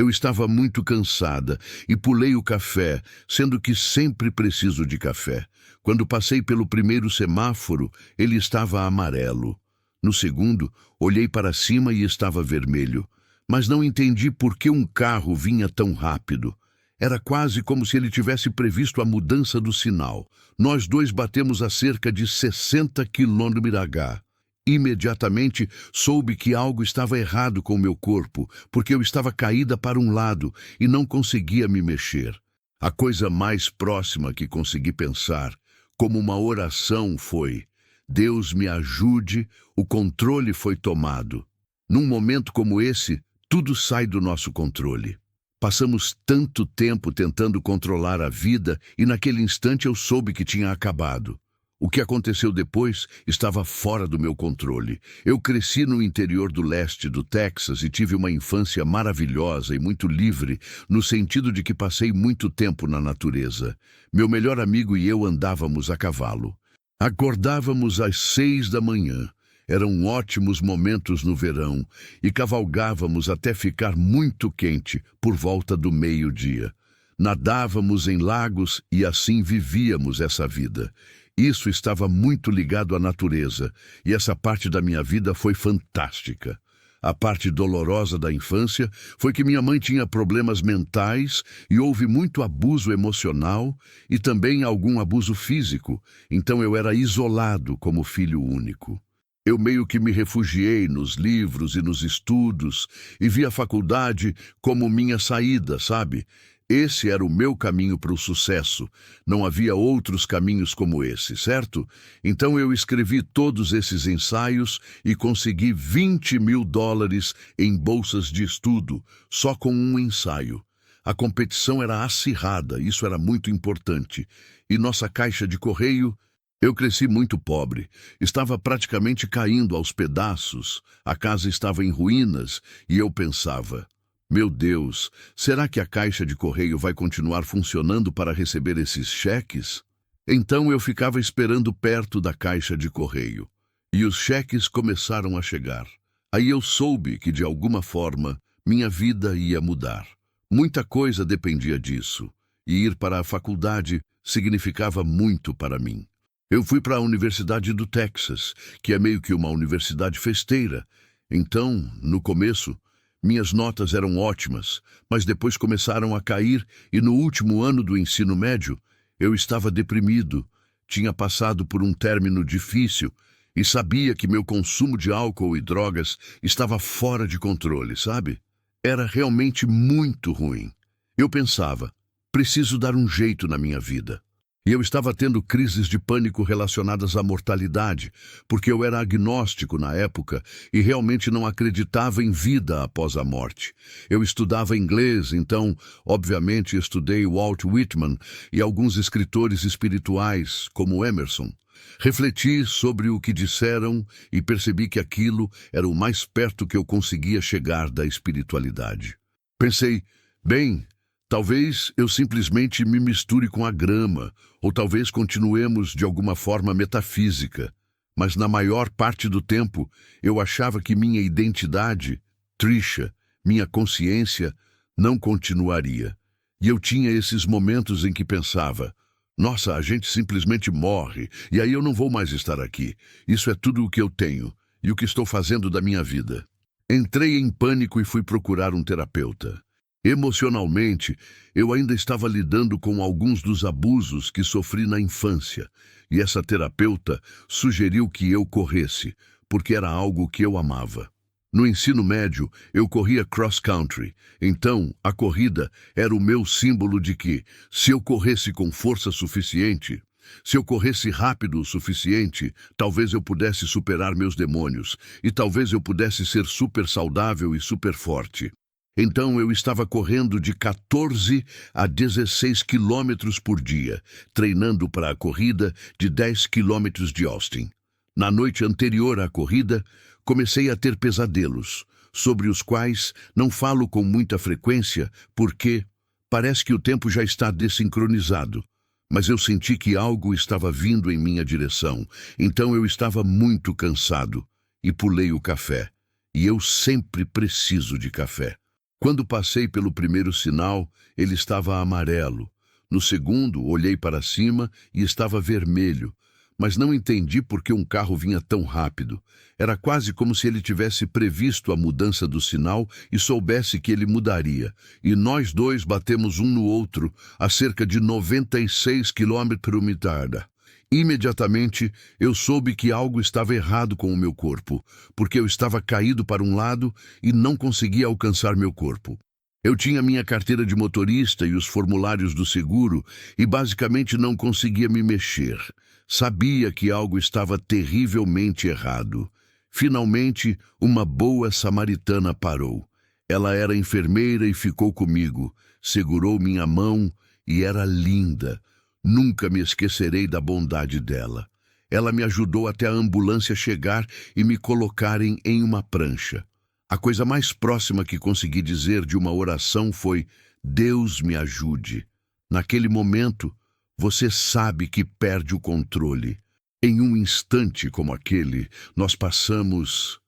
Eu estava muito cansada e pulei o café, sendo que sempre preciso de café. Quando passei pelo primeiro semáforo, ele estava amarelo. No segundo, olhei para cima e estava vermelho. Mas não entendi por que um carro vinha tão rápido. Era quase como se ele tivesse previsto a mudança do sinal. Nós dois batemos a cerca de 60 km/h. Imediatamente soube que algo estava errado com meu corpo, porque eu estava caída para um lado e não conseguia me mexer. A coisa mais próxima que consegui pensar, como uma oração, foi: Deus me ajude, o controle foi tomado. Num momento como esse, tudo sai do nosso controle. Passamos tanto tempo tentando controlar a vida e naquele instante eu soube que tinha acabado. O que aconteceu depois estava fora do meu controle. Eu cresci no interior do leste do Texas e tive uma infância maravilhosa e muito livre, no sentido de que passei muito tempo na natureza. Meu melhor amigo e eu andávamos a cavalo. Acordávamos às 6 da manhã. Eram ótimos momentos no verão e cavalgávamos até ficar muito quente por volta do meio-dia. Nadávamos em lagos e assim vivíamos essa vida. Isso estava muito ligado à natureza, e essa parte da minha vida foi fantástica. A parte dolorosa da infância foi que minha mãe tinha problemas mentais e houve muito abuso emocional e também algum abuso físico, então eu era isolado como filho único. Eu meio que me refugiei nos livros e nos estudos e vi a faculdade como minha saída, sabe? Esse era o meu caminho para o sucesso. Não havia outros caminhos como esse, certo? Então eu escrevi todos esses ensaios e consegui $20.000 em bolsas de estudo, só com um ensaio. A competição era acirrada, isso era muito importante. E nossa caixa de correio... Eu cresci muito pobre, estava praticamente caindo aos pedaços, a casa estava em ruínas e eu pensava: meu Deus, será que a caixa de correio vai continuar funcionando para receber esses cheques? Então eu ficava esperando perto da caixa de correio e os cheques começaram a chegar. Aí eu soube que de alguma forma minha vida ia mudar. Muita coisa dependia disso e ir para a faculdade significava muito para mim. Eu fui para a Universidade do Texas, que é meio que uma universidade festeira. Então, no começo, minhas notas eram ótimas, mas depois começaram a cair e no último ano do ensino médio, eu estava deprimido, tinha passado por um término difícil e sabia que meu consumo de álcool e drogas estava fora de controle, sabe? Era realmente muito ruim. Eu pensava, preciso dar um jeito na minha vida. E eu estava tendo crises de pânico relacionadas à mortalidade, porque eu era agnóstico na época e realmente não acreditava em vida após a morte. Eu estudava inglês, então, obviamente, estudei Walt Whitman e alguns escritores espirituais, como Emerson. Refleti sobre o que disseram e percebi que aquilo era o mais perto que eu conseguia chegar da espiritualidade. Pensei, bem... talvez eu simplesmente me misture com a grama, ou talvez continuemos de alguma forma metafísica. Mas na maior parte do tempo, eu achava que minha identidade, Trisha, minha consciência, não continuaria. E eu tinha esses momentos em que pensava, nossa, a gente simplesmente morre, e aí eu não vou mais estar aqui. Isso é tudo o que eu tenho, e o que estou fazendo da minha vida. Entrei em pânico e fui procurar um terapeuta. Emocionalmente, eu ainda estava lidando com alguns dos abusos que sofri na infância, e essa terapeuta sugeriu que eu corresse, porque era algo que eu amava. No ensino médio, eu corria cross-country, então a corrida era o meu símbolo de que, se eu corresse com força suficiente, se eu corresse rápido o suficiente, talvez eu pudesse superar meus demônios, e talvez eu pudesse ser super saudável e super forte. Então eu estava correndo de 14 a 16 quilômetros por dia, treinando para a corrida de 10 quilômetros de Austin. Na noite anterior à corrida, comecei a ter pesadelos, sobre os quais não falo com muita frequência, porque parece que o tempo já está desincronizado. Mas eu senti que algo estava vindo em minha direção, então eu estava muito cansado e pulei o café. E eu sempre preciso de café. Quando passei pelo primeiro sinal, ele estava amarelo. No segundo, olhei para cima e estava vermelho, mas não entendi por que um carro vinha tão rápido. Era quase como se ele tivesse previsto a mudança do sinal e soubesse que ele mudaria. E nós dois batemos um no outro a cerca de 96 km/h. Imediatamente, eu soube que algo estava errado com o meu corpo, porque eu estava caído para um lado e não conseguia alcançar meu corpo. Eu tinha minha carteira de motorista e os formulários do seguro e basicamente não conseguia me mexer. Sabia que algo estava terrivelmente errado. Finalmente, uma boa samaritana parou. Ela era enfermeira e ficou comigo, segurou minha mão e era linda. Nunca me esquecerei da bondade dela. Ela me ajudou até a ambulância chegar e me colocarem em uma prancha. A coisa mais próxima que consegui dizer de uma oração foi: Deus me ajude. Naquele momento, você sabe que perde o controle. Em um instante como aquele, nós passamos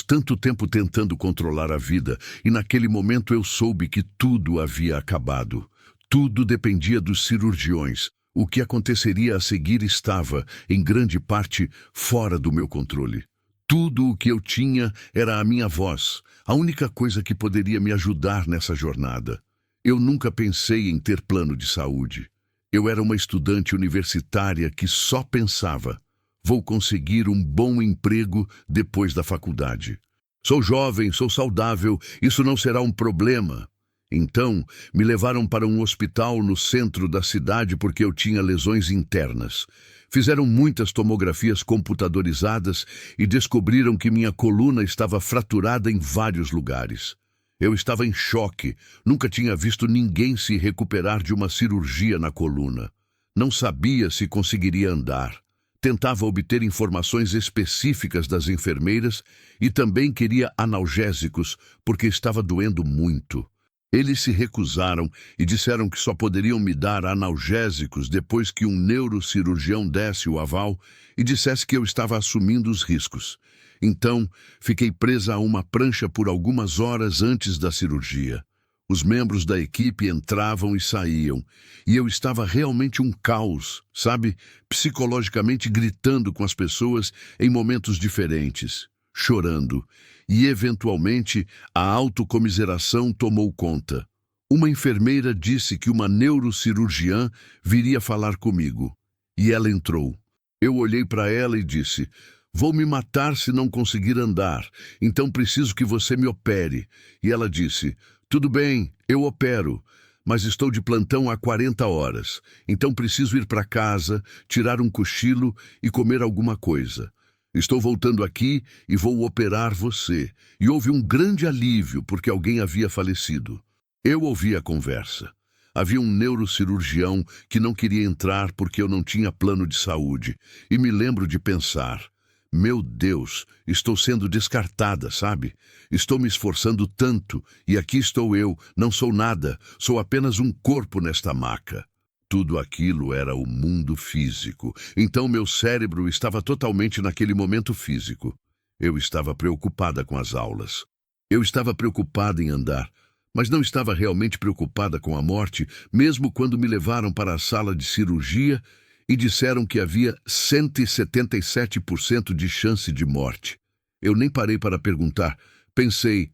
tanto tempo tentando controlar a vida, e naquele momento eu soube que tudo havia acabado. Tudo dependia dos cirurgiões. O que aconteceria a seguir estava, em grande parte, fora do meu controle. Tudo o que eu tinha era a minha voz, a única coisa que poderia me ajudar nessa jornada. Eu nunca pensei em ter plano de saúde. Eu era uma estudante universitária que só pensava: vou conseguir um bom emprego depois da faculdade. Sou jovem, sou saudável, isso não será um problema. Então, me levaram para um hospital no centro da cidade porque eu tinha lesões internas. Fizeram muitas tomografias computadorizadas e descobriram que minha coluna estava fraturada em vários lugares. Eu estava em choque, nunca tinha visto ninguém se recuperar de uma cirurgia na coluna. Não sabia se conseguiria andar. Tentava obter informações específicas das enfermeiras e também queria analgésicos porque estava doendo muito. Eles se recusaram e disseram que só poderiam me dar analgésicos depois que um neurocirurgião desse o aval e dissesse que eu estava assumindo os riscos. Então, fiquei presa a uma prancha por algumas horas antes da cirurgia. Os membros da equipe entravam e saíam, e eu estava realmente um caos, sabe? Psicologicamente gritando com as pessoas em momentos diferentes, chorando. E, eventualmente, a autocomiseração tomou conta. Uma enfermeira disse que uma neurocirurgiã viria falar comigo. E ela entrou. Eu olhei para ela e disse: vou me matar se não conseguir andar, então preciso que você me opere. E ela disse: tudo bem, eu opero, mas estou de plantão há 40 horas, então preciso ir para casa, tirar um cochilo e comer alguma coisa. Estou voltando aqui e vou operar você. E houve um grande alívio porque alguém havia falecido. Eu ouvi a conversa. Havia um neurocirurgião que não queria entrar porque eu não tinha plano de saúde. E me lembro de pensar: meu Deus, estou sendo descartada, sabe? Estou me esforçando tanto e aqui estou eu, não sou nada, sou apenas um corpo nesta maca. Tudo aquilo era o mundo físico. Então meu cérebro estava totalmente naquele momento físico. Eu estava preocupada com as aulas. Eu estava preocupada em andar, mas não estava realmente preocupada com a morte, mesmo quando me levaram para a sala de cirurgia e disseram que havia 177% de chance de morte. Eu nem parei para perguntar. Pensei: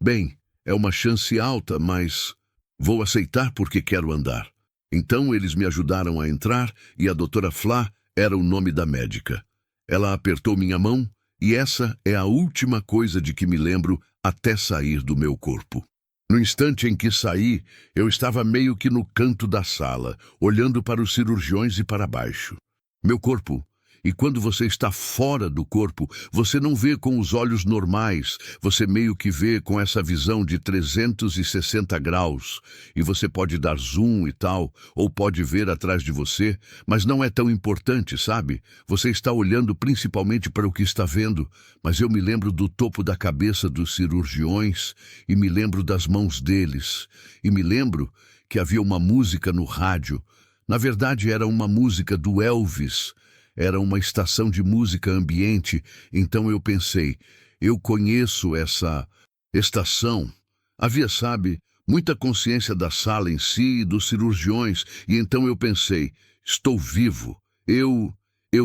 bem, é uma chance alta, mas vou aceitar porque quero andar. Então eles me ajudaram a entrar e a doutora Flá era o nome da médica. Ela apertou minha mão e essa é a última coisa de que me lembro até sair do meu corpo. No instante em que saí, eu estava meio que no canto da sala, olhando para os cirurgiões e para baixo. Meu corpo. E quando você está fora do corpo, você não vê com os olhos normais, você meio que vê com essa visão de 360 graus, e você pode dar zoom e tal, ou pode ver atrás de você, mas não é tão importante, sabe? Você está olhando principalmente para o que está vendo, mas eu me lembro do topo da cabeça dos cirurgiões, e me lembro das mãos deles, e me lembro que havia uma música no rádio. Na verdade, era uma música do Elvis. Era uma estação de música ambiente, então eu pensei: eu conheço essa estação. Havia, sabe, muita consciência da sala em si e dos cirurgiões, e então eu pensei, estou vivo, eu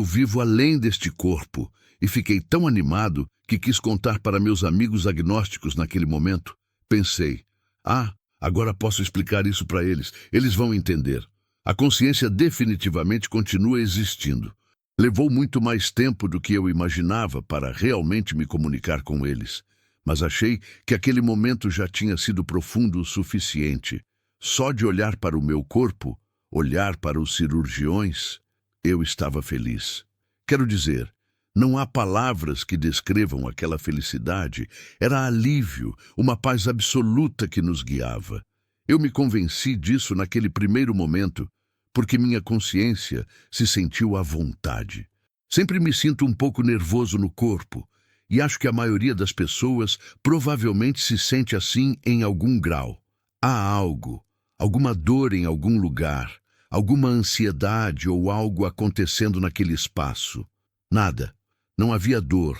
vivo além deste corpo, e fiquei tão animado que quis contar para meus amigos agnósticos naquele momento. Pensei, agora posso explicar isso para eles, eles vão entender. A consciência definitivamente continua existindo. Levou muito mais tempo do que eu imaginava para realmente me comunicar com eles, mas achei que aquele momento já tinha sido profundo o suficiente. Só de olhar para o meu corpo, olhar para os cirurgiões, eu estava feliz. Quero dizer, não há palavras que descrevam aquela felicidade. Era alívio, uma paz absoluta que nos guiava. Eu me convenci disso naquele primeiro momento, porque minha consciência se sentiu à vontade. Sempre me sinto um pouco nervoso no corpo, e acho que a maioria das pessoas provavelmente se sente assim em algum grau. Há algo, alguma dor em algum lugar, alguma ansiedade ou algo acontecendo naquele espaço. Nada. Não havia dor,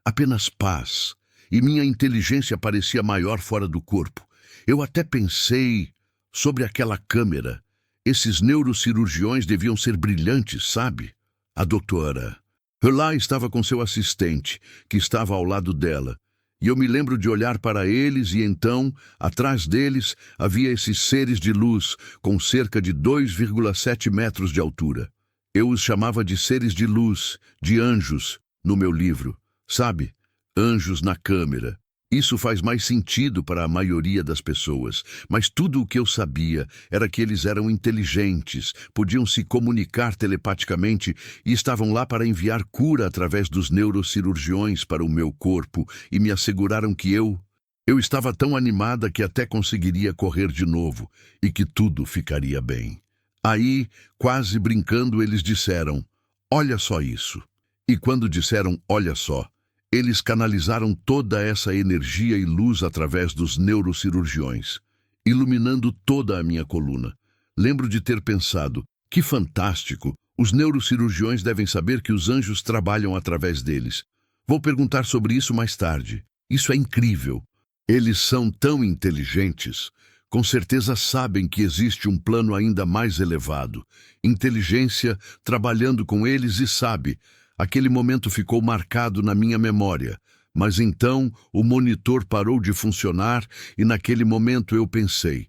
apenas paz, e minha inteligência parecia maior fora do corpo. Eu até pensei sobre aquela câmera. Esses neurocirurgiões deviam ser brilhantes, sabe? A doutora Hurley estava com seu assistente, que estava ao lado dela, e eu me lembro de olhar para eles e então, atrás deles, havia esses seres de luz com cerca de 2,7 metros de altura. Eu os chamava de seres de luz, de anjos, no meu livro, sabe? Anjos na câmera. Isso faz mais sentido para a maioria das pessoas, mas tudo o que eu sabia era que eles eram inteligentes, podiam se comunicar telepaticamente e estavam lá para enviar cura através dos neurocirurgiões para o meu corpo e me asseguraram que eu estava tão animada que até conseguiria correr de novo e que tudo ficaria bem. Aí, quase brincando, eles disseram, olha só isso. E quando disseram, olha só, eles canalizaram toda essa energia e luz através dos neurocirurgiões, iluminando toda a minha coluna. Lembro de ter pensado, que fantástico, os neurocirurgiões devem saber que os anjos trabalham através deles. Vou perguntar sobre isso mais tarde. Isso é incrível. Eles são tão inteligentes. Com certeza sabem que existe um plano ainda mais elevado. Inteligência trabalhando com eles e sabe. Aquele momento ficou marcado na minha memória, mas então o monitor parou de funcionar e naquele momento eu pensei,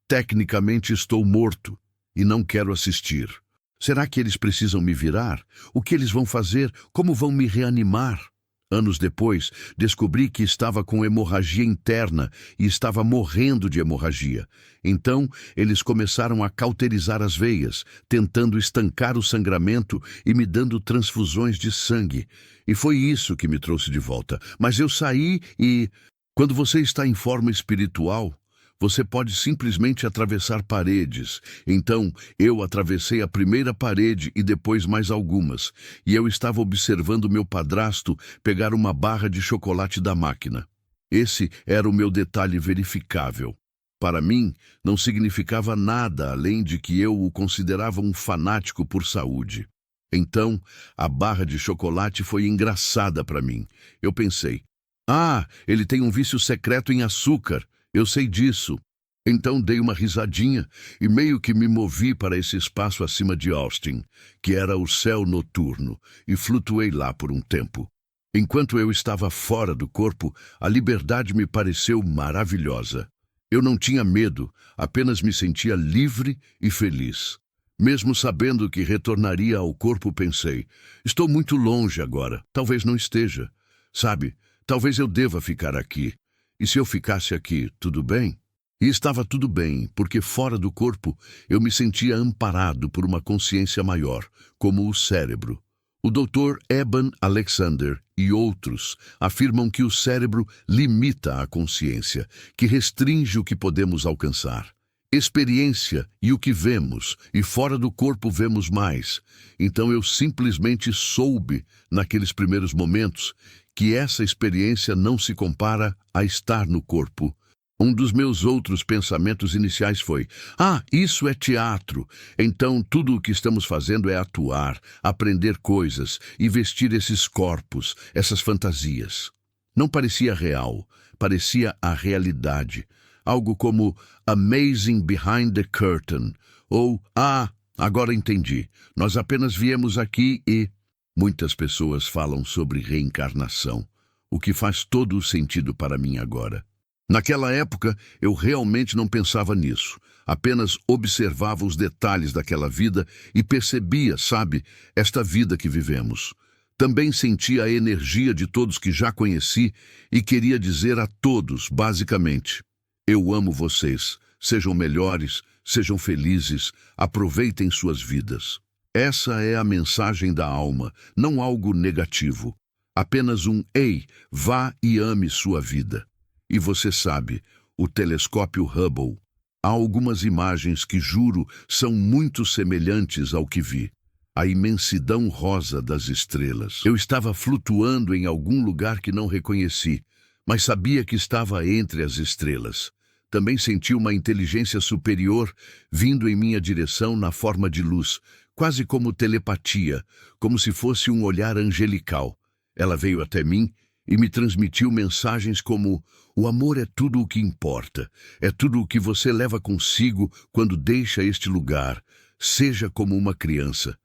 tecnicamente estou morto e não quero assistir. Será que eles precisam me virar? O que eles vão fazer? Como vão me reanimar? Anos depois, descobri que estava com hemorragia interna e estava morrendo de hemorragia. Então, eles começaram a cauterizar as veias, tentando estancar o sangramento e me dando transfusões de sangue. E foi isso que me trouxe de volta. Mas eu saí e... Quando você está em forma espiritual, você pode simplesmente atravessar paredes. Então, eu atravessei a primeira parede e depois mais algumas, e eu estava observando meu padrasto pegar uma barra de chocolate da máquina. Esse era o meu detalhe verificável. Para mim, não significava nada além de que eu o considerava um fanático por saúde. Então, a barra de chocolate foi engraçada para mim. Eu pensei, ele tem um vício secreto em açúcar. Eu sei disso. Então dei uma risadinha e meio que me movi para esse espaço acima de Austin, que era o céu noturno, e flutuei lá por um tempo. Enquanto eu estava fora do corpo, a liberdade me pareceu maravilhosa. Eu não tinha medo, apenas me sentia livre e feliz. Mesmo sabendo que retornaria ao corpo, pensei, estou muito longe agora, talvez não esteja. Sabe, talvez eu deva ficar aqui. E se eu ficasse aqui, tudo bem? E estava tudo bem, porque fora do corpo eu me sentia amparado por uma consciência maior, como o cérebro. O Dr. Eben Alexander e outros afirmam que o cérebro limita a consciência, que restringe o que podemos alcançar. Experiência e o que vemos, e fora do corpo vemos mais. Então eu simplesmente soube, naqueles primeiros momentos, que essa experiência não se compara a estar no corpo. Um dos meus outros pensamentos iniciais foi, isso é teatro, então tudo o que estamos fazendo é atuar, aprender coisas e vestir esses corpos, essas fantasias. Não parecia real, parecia a realidade. Algo como Amazing Behind the Curtain, ou agora entendi, nós apenas viemos aqui e... Muitas pessoas falam sobre reencarnação, o que faz todo o sentido para mim agora. Naquela época, eu realmente não pensava nisso. Apenas observava os detalhes daquela vida e percebia, sabe, esta vida que vivemos. Também sentia a energia de todos que já conheci e queria dizer a todos, basicamente, eu amo vocês, sejam melhores, sejam felizes, aproveitem suas vidas. Essa é a mensagem da alma, não algo negativo. Apenas um ei, vá e ame sua vida. E você sabe, o telescópio Hubble, há algumas imagens que juro são muito semelhantes ao que vi. A imensidão rosa das estrelas. Eu estava flutuando em algum lugar que não reconheci, mas sabia que estava entre as estrelas. Também senti uma inteligência superior vindo em minha direção na forma de luz, quase como telepatia, como se fosse um olhar angelical. Ela veio até mim e me transmitiu mensagens como: o amor é tudo o que importa, é tudo o que você leva consigo quando deixa este lugar. Seja como uma criança.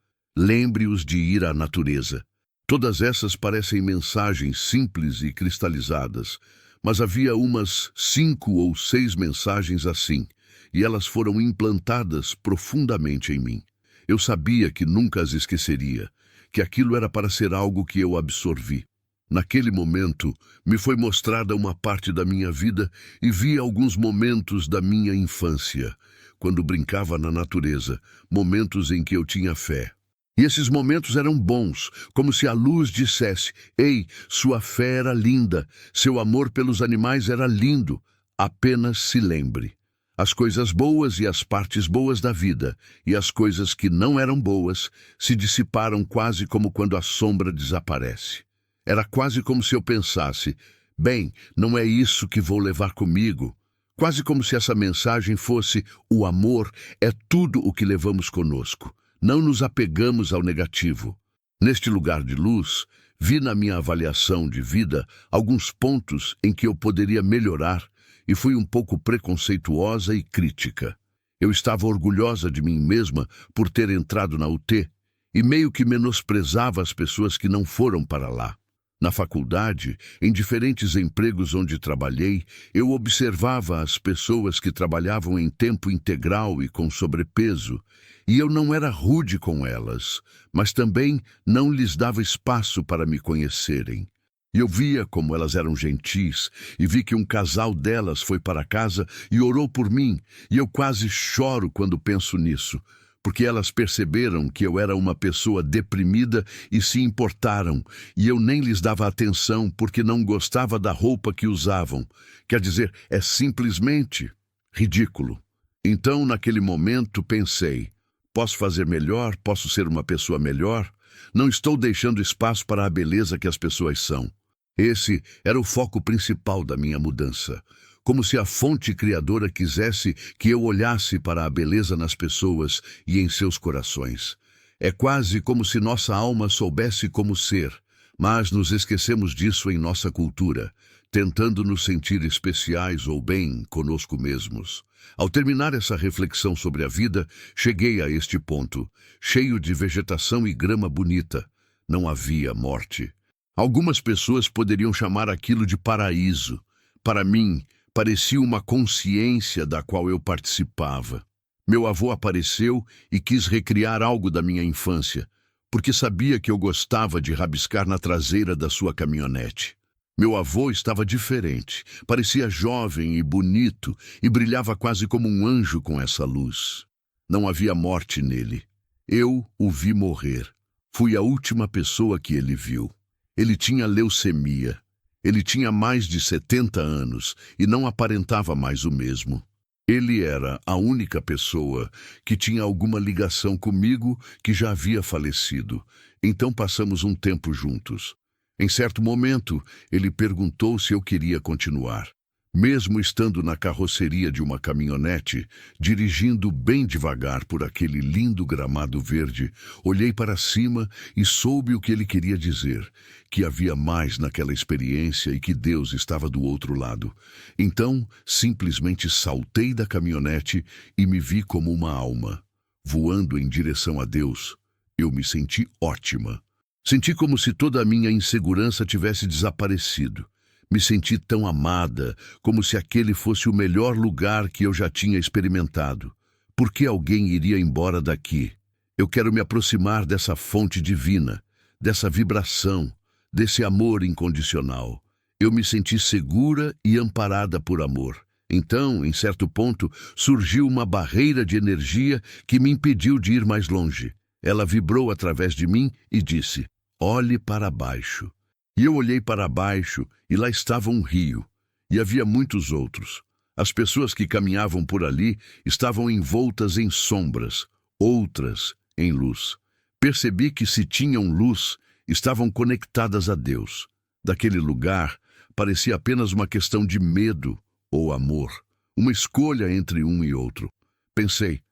Lembre-os de ir à natureza. Todas essas parecem mensagens simples e cristalizadas, mas havia umas 5 ou 6 mensagens assim, e elas foram implantadas profundamente em mim. Eu sabia que nunca as esqueceria, que aquilo era para ser algo que eu absorvi. Naquele momento, me foi mostrada uma parte da minha vida e vi alguns momentos da minha infância, quando brincava na natureza, momentos em que eu tinha fé. E esses momentos eram bons, como se a luz dissesse: ei, sua fé era linda, seu amor pelos animais era lindo, apenas se lembre. As coisas boas e as partes boas da vida, e as coisas que não eram boas, se dissiparam quase como quando a sombra desaparece. Era quase como se eu pensasse: bem, não é isso que vou levar comigo. Quase como se essa mensagem fosse: o amor é tudo o que levamos conosco. Não nos apegamos ao negativo. Neste lugar de luz, vi na minha avaliação de vida alguns pontos em que eu poderia melhorar e fui um pouco preconceituosa e crítica. Eu estava orgulhosa de mim mesma por ter entrado na UT e meio que menosprezava as pessoas que não foram para lá. Na faculdade, em diferentes empregos onde trabalhei, eu observava as pessoas que trabalhavam em tempo integral e com sobrepeso, e eu não era rude com elas, mas também não lhes dava espaço para me conhecerem. E eu via como elas eram gentis, e vi que um casal delas foi para casa e orou por mim, e eu quase choro quando penso nisso, porque elas perceberam que eu era uma pessoa deprimida e se importaram, e eu nem lhes dava atenção porque não gostava da roupa que usavam. Quer dizer, é simplesmente ridículo. Então, naquele momento, pensei: posso fazer melhor? Posso ser uma pessoa melhor? Não estou deixando espaço para a beleza que as pessoas são. Esse era o foco principal da minha mudança. Como se a fonte criadora quisesse que eu olhasse para a beleza nas pessoas e em seus corações. É quase como se nossa alma soubesse como ser, mas nos esquecemos disso em nossa cultura, tentando nos sentir especiais ou bem conosco mesmos. Ao terminar essa reflexão sobre a vida, cheguei a este ponto, cheio de vegetação e grama bonita. Não havia morte. Algumas pessoas poderiam chamar aquilo de paraíso. Para mim, parecia uma consciência da qual eu participava. Meu avô apareceu e quis recriar algo da minha infância, porque sabia que eu gostava de rabiscar na traseira da sua caminhonete. Meu avô estava diferente, parecia jovem e bonito e brilhava quase como um anjo com essa luz. Não havia morte nele. Eu o vi morrer. Fui a última pessoa que ele viu. Ele tinha leucemia. Ele tinha mais de 70 anos e não aparentava mais o mesmo. Ele era a única pessoa que tinha alguma ligação comigo que já havia falecido. Então passamos um tempo juntos. Em certo momento, ele perguntou se eu queria continuar. Mesmo estando na carroceria de uma caminhonete, dirigindo bem devagar por aquele lindo gramado verde, olhei para cima e soube o que ele queria dizer, que havia mais naquela experiência e que Deus estava do outro lado. Então, simplesmente saltei da caminhonete e me vi como uma alma, voando em direção a Deus. Eu me senti ótima. Senti como se toda a minha insegurança tivesse desaparecido. Me senti tão amada, como se aquele fosse o melhor lugar que eu já tinha experimentado. Por que alguém iria embora daqui? Eu quero me aproximar dessa fonte divina, dessa vibração, desse amor incondicional. Eu me senti segura e amparada por amor. Então, em certo ponto, surgiu uma barreira de energia que me impediu de ir mais longe. Ela vibrou através de mim e disse: "Olhe para baixo." E eu olhei para baixo e lá estava um rio. E havia muitos outros. As pessoas que caminhavam por ali estavam envoltas em sombras, outras em luz. Percebi que se tinham luz, estavam conectadas a Deus. Daquele lugar, parecia apenas uma questão de medo ou amor, uma escolha entre um e outro. Pensei,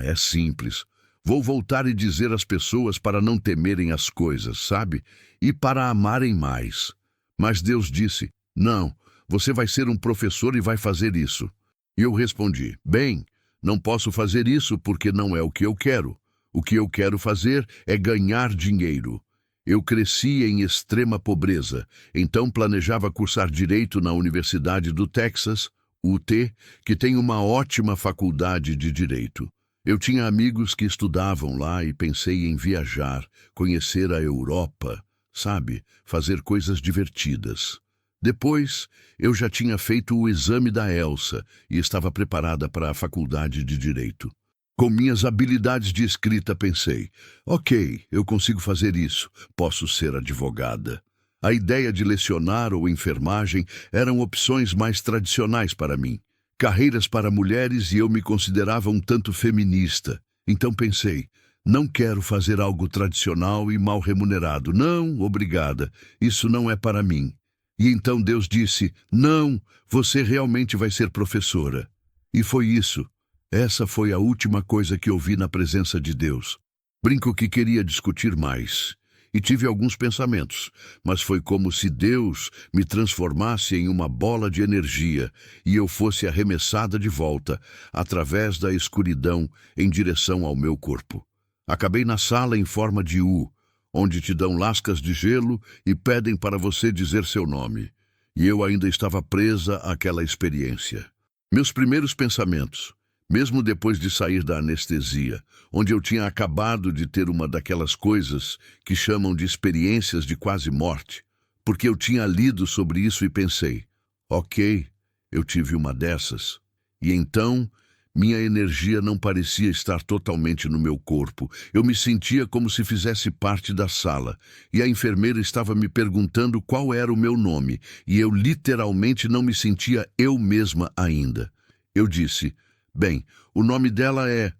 é simples. Vou voltar e dizer às pessoas para não temerem as coisas, sabe? E para amarem mais. Mas Deus disse, não, você vai ser um professor e vai fazer isso. E eu respondi, bem, não posso fazer isso porque não é o que eu quero. O que eu quero fazer é ganhar dinheiro. Eu cresci em extrema pobreza, então planejava cursar Direito na Universidade do Texas, UT, que tem uma ótima faculdade de Direito. Eu tinha amigos que estudavam lá e pensei em viajar, conhecer a Europa, sabe, fazer coisas divertidas. Depois, eu já tinha feito o exame da ELSA e estava preparada para a faculdade de Direito. Com minhas habilidades de escrita, pensei, ok, eu consigo fazer isso, posso ser advogada. A ideia de lecionar ou enfermagem eram opções mais tradicionais para mim. Carreiras para mulheres e eu me considerava um tanto feminista. Então pensei, não quero fazer algo tradicional e mal remunerado. Não, obrigada, isso não é para mim. E então Deus disse, não, você realmente vai ser professora. E foi isso. Essa foi a última coisa que ouvi na presença de Deus. Brinco que queria discutir mais. E tive alguns pensamentos, mas foi como se Deus me transformasse em uma bola de energia e eu fosse arremessada de volta, através da escuridão, em direção ao meu corpo. Acabei na sala em forma de U, onde te dão lascas de gelo e pedem para você dizer seu nome. E eu ainda estava presa àquela experiência. Meus primeiros pensamentos, mesmo depois de sair da anestesia, onde eu tinha acabado de ter uma daquelas coisas que chamam de experiências de quase morte, porque eu tinha lido sobre isso e pensei, ok, eu tive uma dessas. E então, minha energia não parecia estar totalmente no meu corpo. Eu me sentia como se fizesse parte da sala, e a enfermeira estava me perguntando qual era o meu nome, e eu literalmente não me sentia eu mesma ainda. Eu disse, bem, o nome dela é...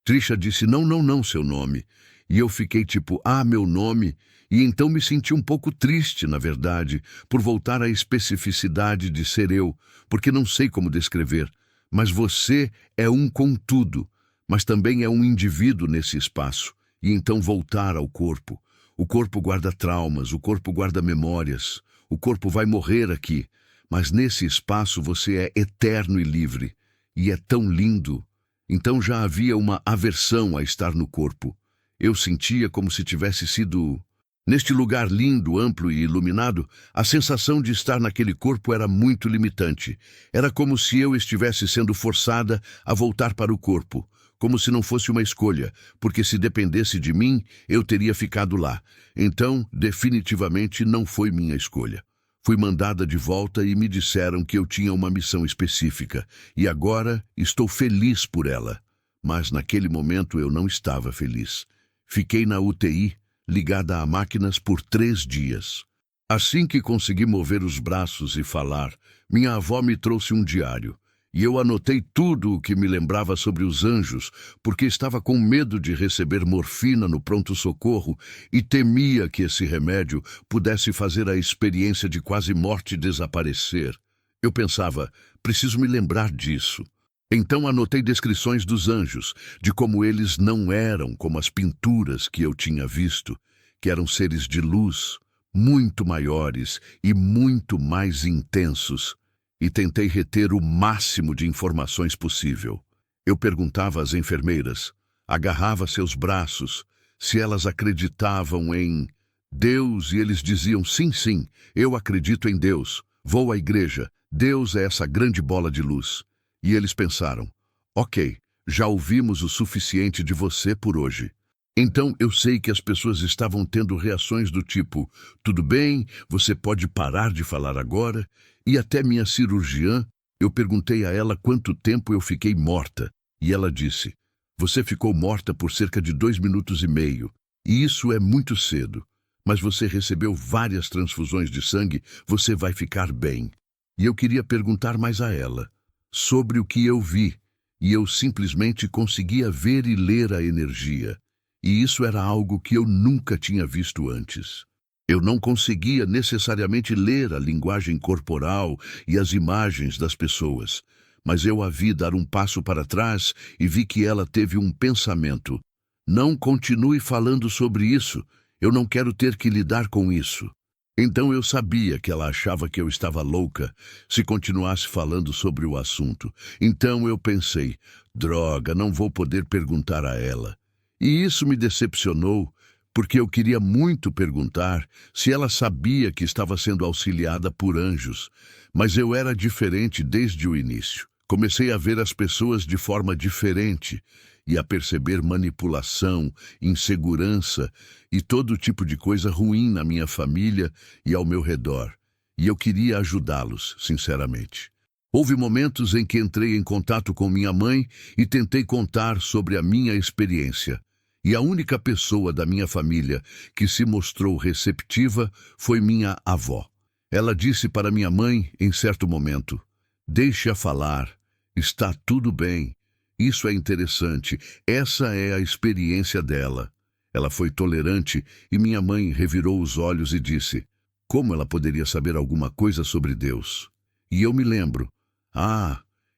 Trisha disse, não, seu nome. E eu fiquei tipo, meu nome. E então me senti um pouco triste, na verdade, por voltar à especificidade de ser eu, porque não sei como descrever. Mas você é um com tudo, mas também é um indivíduo nesse espaço. E então voltar ao corpo. O corpo guarda traumas, o corpo guarda memórias. O corpo vai morrer aqui, mas nesse espaço você é eterno e livre. E é tão lindo. Então já havia uma aversão a estar no corpo. Eu sentia como se tivesse sido... Neste lugar lindo, amplo e iluminado, a sensação de estar naquele corpo era muito limitante. Era como se eu estivesse sendo forçada a voltar para o corpo, como se não fosse uma escolha, porque se dependesse de mim, eu teria ficado lá. Então, definitivamente não foi minha escolha. Fui mandada de volta e me disseram que eu tinha uma missão específica, e agora estou feliz por ela. Mas naquele momento eu não estava feliz. Fiquei na UTI, ligada a máquinas por 3 dias. Assim que consegui mover os braços e falar, minha avó me trouxe um diário. E eu anotei tudo o que me lembrava sobre os anjos, porque estava com medo de receber morfina no pronto-socorro e temia que esse remédio pudesse fazer a experiência de quase morte desaparecer. Eu pensava, preciso me lembrar disso. Então anotei descrições dos anjos, de como eles não eram como as pinturas que eu tinha visto, que eram seres de luz, muito maiores e muito mais intensos, e tentei reter o máximo de informações possível. Eu perguntava às enfermeiras, agarrava seus braços, se elas acreditavam em Deus, e eles diziam, sim, sim, eu acredito em Deus, vou à igreja, Deus é essa grande bola de luz. E eles pensaram, ok, já ouvimos o suficiente de você por hoje. Então eu sei que as pessoas estavam tendo reações do tipo, tudo bem, você pode parar de falar agora, e até minha cirurgiã, eu perguntei a ela quanto tempo eu fiquei morta, e ela disse, você ficou morta por cerca de 2 minutos e meio, e isso é muito cedo, mas você recebeu várias transfusões de sangue, você vai ficar bem. E eu queria perguntar mais a ela, sobre o que eu vi, e eu simplesmente conseguia ver e ler a energia. E isso era algo que eu nunca tinha visto antes. Eu não conseguia necessariamente ler a linguagem corporal e as imagens das pessoas, mas eu a vi dar um passo para trás e vi que ela teve um pensamento. Não continue falando sobre isso, eu não quero ter que lidar com isso. Então eu sabia que ela achava que eu estava louca se continuasse falando sobre o assunto. Então eu pensei, droga, não vou poder perguntar a ela. E isso me decepcionou, porque eu queria muito perguntar se ela sabia que estava sendo auxiliada por anjos. Mas eu era diferente desde o início. Comecei a ver as pessoas de forma diferente e a perceber manipulação, insegurança e todo tipo de coisa ruim na minha família e ao meu redor. E eu queria ajudá-los, sinceramente. Houve momentos em que entrei em contato com minha mãe e tentei contar sobre a minha experiência. E a única pessoa da minha família que se mostrou receptiva foi minha avó. Ela disse para minha mãe, em certo momento, deixe-a falar, está tudo bem. Isso é interessante, essa é a experiência dela. Ela foi tolerante e minha mãe revirou os olhos e disse, como ela poderia saber alguma coisa sobre Deus? E eu me lembro,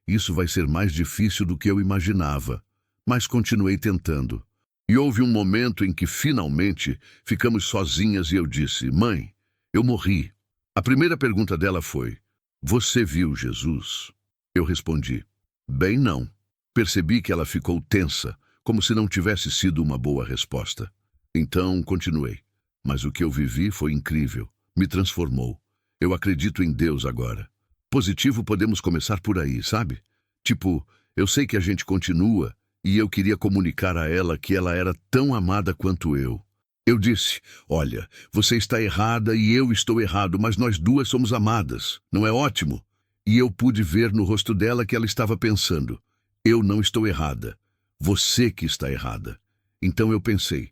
isso vai ser mais difícil do que eu imaginava, mas continuei tentando. E houve um momento em que finalmente ficamos sozinhas e eu disse, mãe, eu morri. A primeira pergunta dela foi, você viu Jesus? Eu respondi, bem não. Percebi que ela ficou tensa, como se não tivesse sido uma boa resposta. Então, continuei. Mas o que eu vivi foi incrível. Me transformou. Eu acredito em Deus agora. Positivo podemos começar por aí, sabe? Tipo, eu sei que a gente continua e eu queria comunicar a ela que ela era tão amada quanto eu. Eu disse, olha, você está errada e eu estou errado, mas nós duas somos amadas. Não é ótimo? E eu pude ver no rosto dela que ela estava pensando. Eu não estou errada. Você que está errada. Então eu pensei,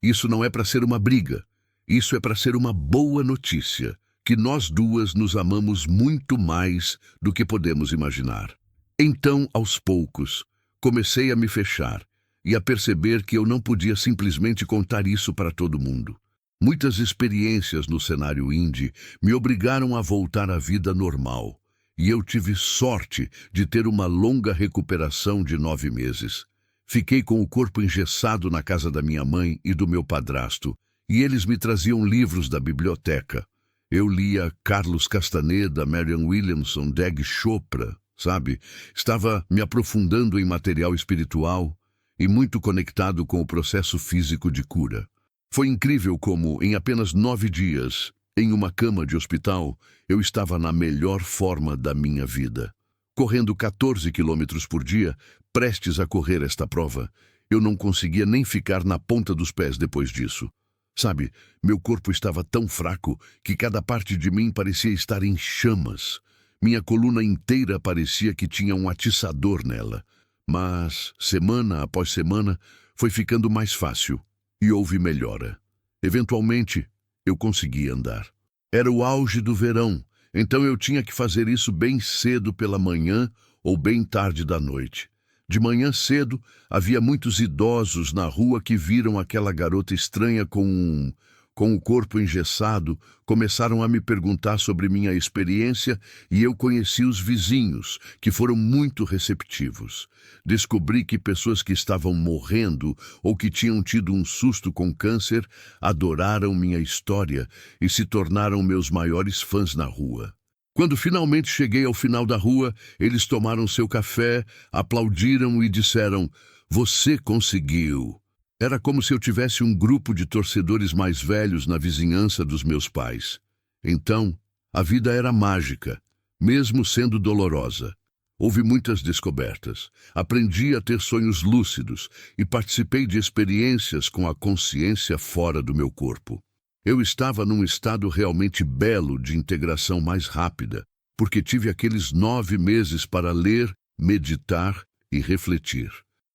isso não é para ser uma briga. Isso é para ser uma boa notícia, que nós duas nos amamos muito mais do que podemos imaginar. Então, aos poucos, comecei a me fechar e a perceber que eu não podia simplesmente contar isso para todo mundo. Muitas experiências no cenário indie me obrigaram a voltar à vida normal. E eu tive sorte de ter uma longa recuperação de 9 meses. Fiquei com o corpo engessado na casa da minha mãe e do meu padrasto, e eles me traziam livros da biblioteca. Eu lia Carlos Castaneda, Marianne Williamson, Dag Chopra, sabe? Estava me aprofundando em material espiritual e muito conectado com o processo físico de cura. Foi incrível como, em apenas 9 dias, em uma cama de hospital, eu estava na melhor forma da minha vida. Correndo 14 quilômetros por dia, prestes a correr esta prova, eu não conseguia nem ficar na ponta dos pés depois disso. Sabe, meu corpo estava tão fraco que cada parte de mim parecia estar em chamas. Minha coluna inteira parecia que tinha um atiçador nela. Mas, semana após semana, foi ficando mais fácil e houve melhora. Eventualmente, eu consegui andar. Era o auge do verão, então eu tinha que fazer isso bem cedo pela manhã ou bem tarde da noite. De manhã cedo, havia muitos idosos na rua que viram aquela garota estranha com Com o corpo engessado, começaram a me perguntar sobre minha experiência e eu conheci os vizinhos, que foram muito receptivos. Descobri que pessoas que estavam morrendo ou que tinham tido um susto com câncer adoraram minha história e se tornaram meus maiores fãs na rua. Quando finalmente cheguei ao final da rua, eles tomaram seu café, aplaudiram e disseram: "Você conseguiu!" Era como se eu tivesse um grupo de torcedores mais velhos na vizinhança dos meus pais. Então, a vida era mágica, mesmo sendo dolorosa. Houve muitas descobertas. Aprendi a ter sonhos lúcidos e participei de experiências com a consciência fora do meu corpo. Eu estava num estado realmente belo de integração mais rápida, porque tive aqueles 9 meses para ler, meditar e refletir.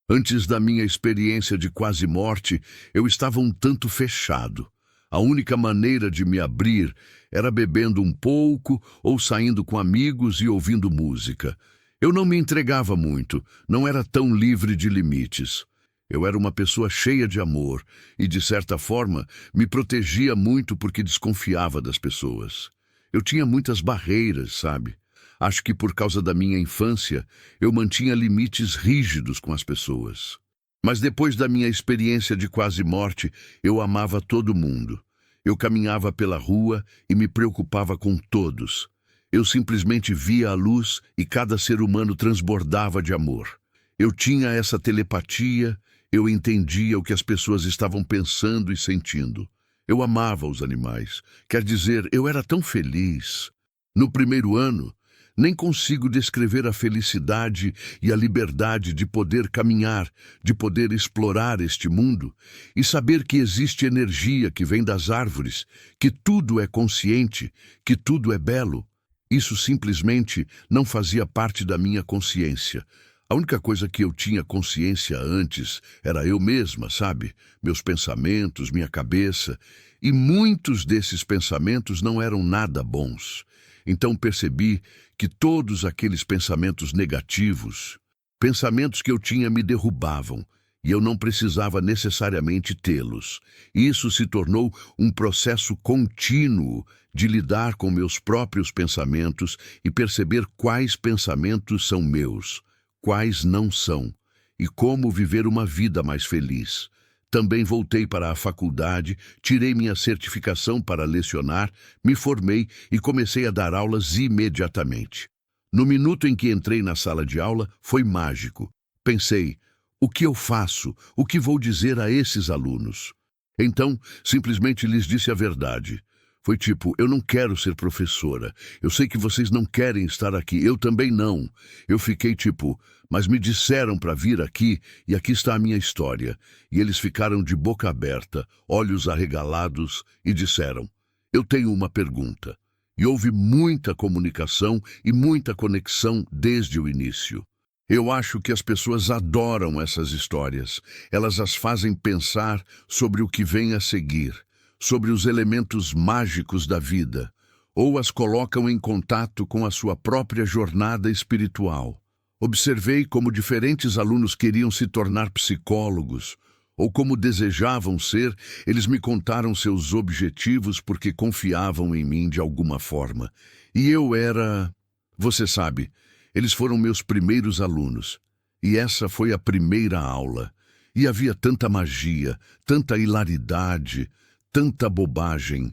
Antes da minha experiência de quase morte, eu estava um tanto fechado. A única maneira de me abrir era bebendo um pouco ou saindo com amigos e ouvindo música. Eu não me entregava muito, não era tão livre de limites. Eu era uma pessoa cheia de amor e, de certa forma, me protegia muito porque desconfiava das pessoas. Eu tinha muitas barreiras, sabe? Acho que por causa da minha infância, eu mantinha limites rígidos com as pessoas. Mas depois da minha experiência de quase morte, eu amava todo mundo. Eu caminhava pela rua e me preocupava com todos. Eu simplesmente via a luz e cada ser humano transbordava de amor. Eu tinha essa telepatia, eu entendia o que as pessoas estavam pensando e sentindo. Eu amava os animais. Quer dizer, eu era tão feliz. No primeiro ano, nem consigo descrever a felicidade e a liberdade de poder caminhar, de poder explorar este mundo e saber que existe energia que vem das árvores, que tudo é consciente, que tudo é belo. Isso simplesmente não fazia parte da minha consciência. A única coisa que eu tinha consciência antes era eu mesma, sabe? Meus pensamentos, minha cabeça. E muitos desses pensamentos não eram nada bons. Então percebi que todos aqueles pensamentos negativos, pensamentos que eu tinha me derrubavam, e eu não precisava necessariamente tê-los. Isso se tornou um processo contínuo de lidar com meus próprios pensamentos e perceber quais pensamentos são meus, quais não são, e como viver uma vida mais feliz. Também voltei para a faculdade, tirei minha certificação para lecionar, me formei e comecei a dar aulas imediatamente. No minuto em que entrei na sala de aula, foi mágico. Pensei: o que eu faço? O que vou dizer a esses alunos? Então, simplesmente lhes disse a verdade. Foi tipo: eu não quero ser professora. Eu sei que vocês não querem estar aqui. Eu também não. Eu fiquei tipo: mas me disseram para vir aqui e aqui está a minha história. E eles ficaram de boca aberta, olhos arregalados e disseram: eu tenho uma pergunta. E houve muita comunicação e muita conexão desde o início. Eu acho que as pessoas adoram essas histórias. Elas as fazem pensar sobre o que vem a seguir, sobre os elementos mágicos da vida, ou as colocam em contato com a sua própria jornada espiritual. Observei como diferentes alunos queriam se tornar psicólogos, ou como desejavam ser. Eles me contaram seus objetivos porque confiavam em mim de alguma forma. E eu era... Você sabe, eles foram meus primeiros alunos. E essa foi a primeira aula. E havia tanta magia, tanta hilaridade, tanta bobagem.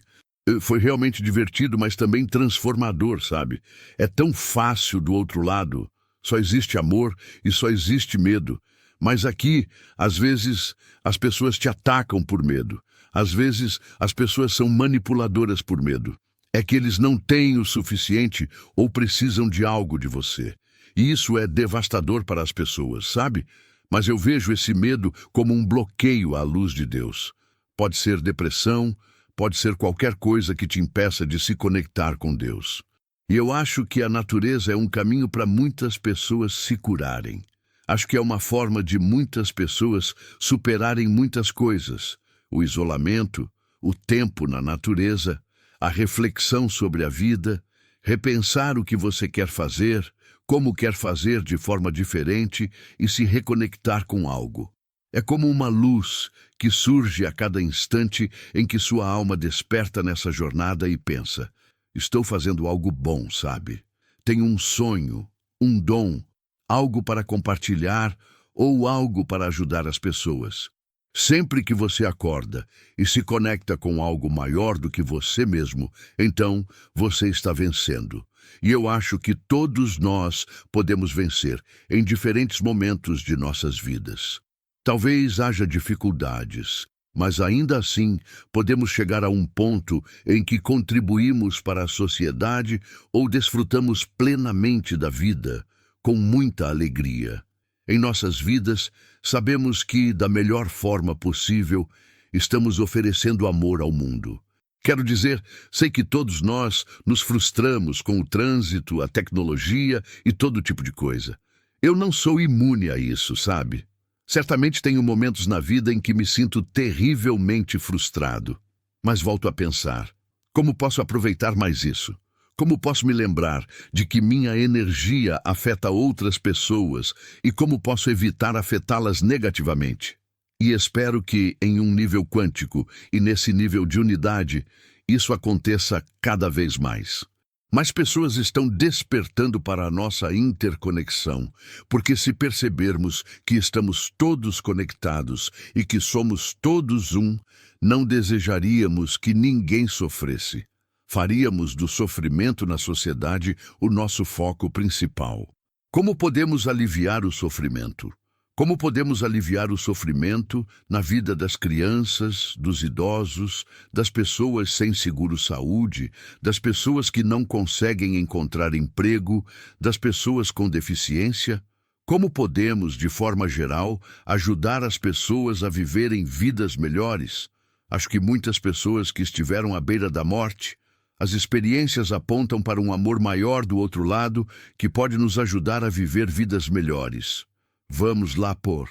Foi realmente divertido, mas também transformador, sabe? É tão fácil do outro lado. Só existe amor e só existe medo. Mas aqui, às vezes, as pessoas te atacam por medo. Às vezes, as pessoas são manipuladoras por medo. É que eles não têm o suficiente ou precisam de algo de você. E isso é devastador para as pessoas, sabe? Mas eu vejo esse medo como um bloqueio à luz de Deus. Pode ser depressão, pode ser qualquer coisa que te impeça de se conectar com Deus. E eu acho que a natureza é um caminho para muitas pessoas se curarem. Acho que é uma forma de muitas pessoas superarem muitas coisas. O isolamento, o tempo na natureza, a reflexão sobre a vida, repensar o que você quer fazer, como quer fazer de forma diferente e se reconectar com algo. É como uma luz que surge a cada instante em que sua alma desperta nessa jornada e pensa: estou fazendo algo bom, sabe? Tenho um sonho, um dom, algo para compartilhar ou algo para ajudar as pessoas. Sempre que você acorda e se conecta com algo maior do que você mesmo, então você está vencendo. E eu acho que todos nós podemos vencer em diferentes momentos de nossas vidas. Talvez haja dificuldades, mas ainda assim podemos chegar a um ponto em que contribuímos para a sociedade ou desfrutamos plenamente da vida, com muita alegria. Em nossas vidas, sabemos que, da melhor forma possível, estamos oferecendo amor ao mundo. Quero dizer, sei que todos nós nos frustramos com o trânsito, a tecnologia e todo tipo de coisa. Eu não sou imune a isso, sabe? Certamente tenho momentos na vida em que me sinto terrivelmente frustrado. Mas volto a pensar: como posso aproveitar mais isso? Como posso me lembrar de que minha energia afeta outras pessoas e como posso evitar afetá-las negativamente? E espero que, em um nível quântico e nesse nível de unidade, isso aconteça cada vez mais. Mais pessoas estão despertando para a nossa interconexão, porque se percebermos que estamos todos conectados e que somos todos um, não desejaríamos que ninguém sofresse. Faríamos do sofrimento na sociedade o nosso foco principal. Como podemos aliviar o sofrimento? Como podemos aliviar o sofrimento na vida das crianças, dos idosos, das pessoas sem seguro-saúde, das pessoas que não conseguem encontrar emprego, das pessoas com deficiência? Como podemos, de forma geral, ajudar as pessoas a viverem vidas melhores? Acho que muitas pessoas que estiveram à beira da morte, as experiências apontam para um amor maior do outro lado que pode nos ajudar a viver vidas melhores. Vamos lá pôr